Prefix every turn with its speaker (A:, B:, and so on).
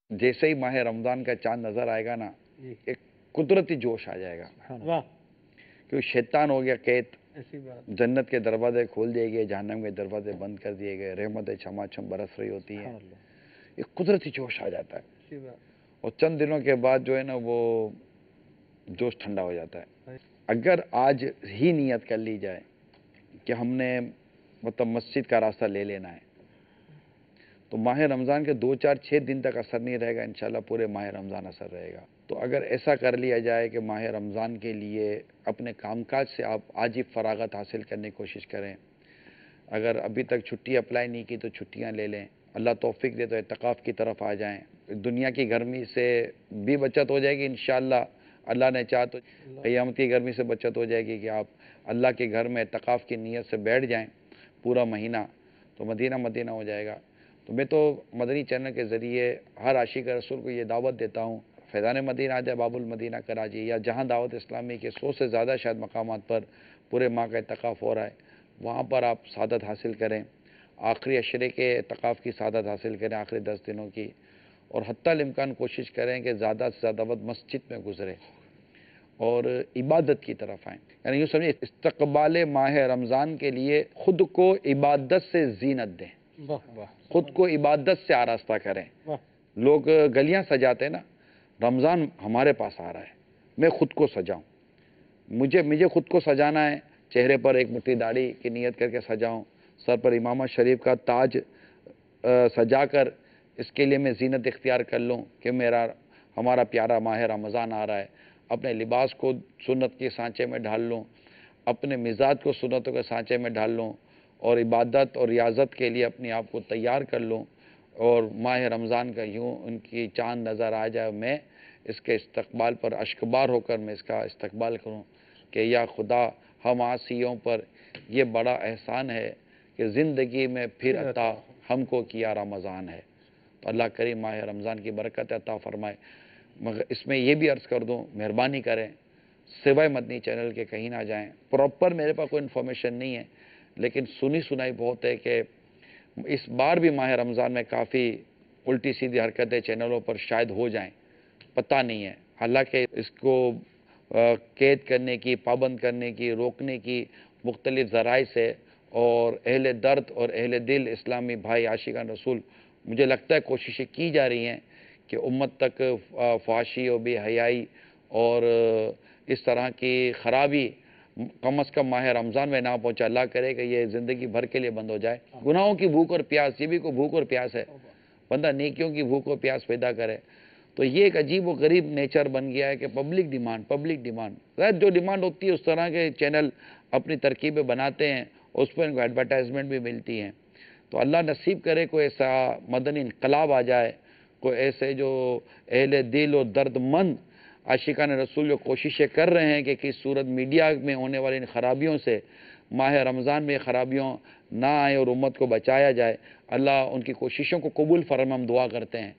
A: جیسے ہی ماہ رمضان کا چاند نظر آئے گا نا ایک قدرتی جوش آ جائے گا، کیونکہ شیطان ہو گیا قید، جنت کے دروازے کھول دیے گئے، جہنم کے دروازے بند کر دیے گئے، رحمتیں چھما چھم برس رہی ہوتی ہیں، ایک قدرتی جوش آ جاتا ہے، اور چند دنوں کے بعد جو ہے نا وہ جوش ٹھنڈا ہو جاتا ہے۔ اگر آج ہی نیت کر لی جائے کہ ہم نے مطلب مسجد کا راستہ لے لینا ہے، تو ماہ رمضان کے 2-4-6 دن تک اثر نہیں رہے گا، انشاءاللہ پورے ماہ رمضان اثر رہے گا۔ تو اگر ایسا کر لیا جائے کہ ماہ رمضان کے لیے اپنے کام کاج سے آپ آج ہی فراغت حاصل کرنے کی کوشش کریں، اگر ابھی تک چھٹی اپلائی نہیں کی تو چھٹیاں لے لیں، اللہ توفیق دے تو اعتکاف کی طرف آ جائیں، دنیا کی گرمی سے بھی بچت ہو جائے گی انشاءاللہ، اللہ نے چاہا تو قیامت کی گرمی سے بچت ہو جائے گی کہ آپ اللہ کے گھر میں اعتکاف کی نیت سے بیٹھ جائیں پورا مہینہ، تو مدینہ مدینہ ہو جائے گا۔ تو میں تو مدنی چینل کے ذریعے ہر عاشق رسول کو یہ دعوت دیتا ہوں، فیضان مدینہ آ جائے، باب المدینہ کراچی یا جہاں دعوت اسلامی کے 100 سے زیادہ شاید مقامات پر پورے ماہ کا اعتکاف ہو رہا ہے، وہاں پر آپ سعادت حاصل کریں، آخری عشرے کے اعتکاف کی سعادت حاصل کریں، آخری 10 دنوں کی، اور حتی الامکان کوشش کریں کہ زیادہ سے زیادہ وقت مسجد میں گزرے اور عبادت کی طرف آئیں۔ یعنی یوں سمجھیں استقبال ماہ رمضان کے لیے خود کو عبادت سے زینت دیں، خود کو عبادت سے آراستہ کریں۔ لوگ گلیاں سجاتے ہیں نا، رمضان ہمارے پاس آ رہا ہے، میں خود کو سجاؤں، مجھے خود کو سجانا ہے، چہرے پر ایک مٹھی داڑھی کی نیت کر کے سجاؤں، سر پر امامہ شریف کا تاج سجا کر اس کے لیے میں زینت اختیار کر لوں کہ ہمارا پیارا ماہ رمضان آ رہا ہے، اپنے لباس کو سنت کے سانچے میں ڈھال لوں، اپنے مزاج کو سنتوں کے سانچے میں ڈھال لوں، اور عبادت اور ریاضت کے لیے اپنے آپ کو تیار کر لوں، اور ماہ رمضان کا یوں ان کی چاند نظر آ جائے، میں اس کے استقبال پر اشکبار ہو کر میں اس کا استقبال کروں کہ یا خدا ہم عاصیوں پر یہ بڑا احسان ہے کہ زندگی میں پھر عطا ہم کو کیا رمضان ہے۔ تو اللہ کریم ماہ رمضان کی برکت عطا فرمائے۔ مگر اس میں یہ بھی عرض کر دوں، مہربانی کریں سوائے مدنی چینل کے کہیں نہ جائیں، پراپر میرے پاس کوئی انفارمیشن نہیں ہے، لیکن سنی سنائی بہت ہے کہ اس بار بھی ماہ رمضان میں کافی الٹی سیدھی حرکتیں چینلوں پر شاید ہو جائیں، پتہ نہیں ہے، حالانکہ اس کو قید کرنے کی، پابند کرنے کی، روکنے کی مختلف ذرائع سے اور اہل درد اور اہل دل اسلامی بھائی عاشقان رسول مجھے لگتا ہے کوششیں کی جا رہی ہیں کہ امت تک فحاشی و بے حیائی اور اس طرح کی خرابی کم از کم ماہ رمضان میں نہ پہنچا۔ اللہ کرے کہ یہ زندگی بھر کے لیے بند ہو جائے۔ گناہوں کی بھوک اور پیاس، یہ بھی کوئی بھوک اور پیاس ہے، بندہ نیکیوں کی بھوک اور پیاس پیدا کرے، تو یہ ایک عجیب و غریب نیچر بن گیا ہے کہ پبلک ڈیمانڈ جو ڈیمانڈ ہوتی ہے اس طرح کے چینل اپنی ترکیبیں بناتے ہیں، اس پر ان کو ایڈورٹائزمنٹ بھی ملتی ہیں۔ تو اللہ نصیب کرے کوئی ایسا مدنی انقلاب آ جائے، کوئی ایسے جو اہل دل اور درد مند عاشقان رسول جو کوششیں کر رہے ہیں کہ کس صورت میڈیا میں ہونے والی ان خرابیوں سے ماہ رمضان میں خرابیوں نہ آئے اور امت کو بچایا جائے، اللہ ان کی کوششوں کو قبول فرمائے، ہم دعا کرتے ہیں۔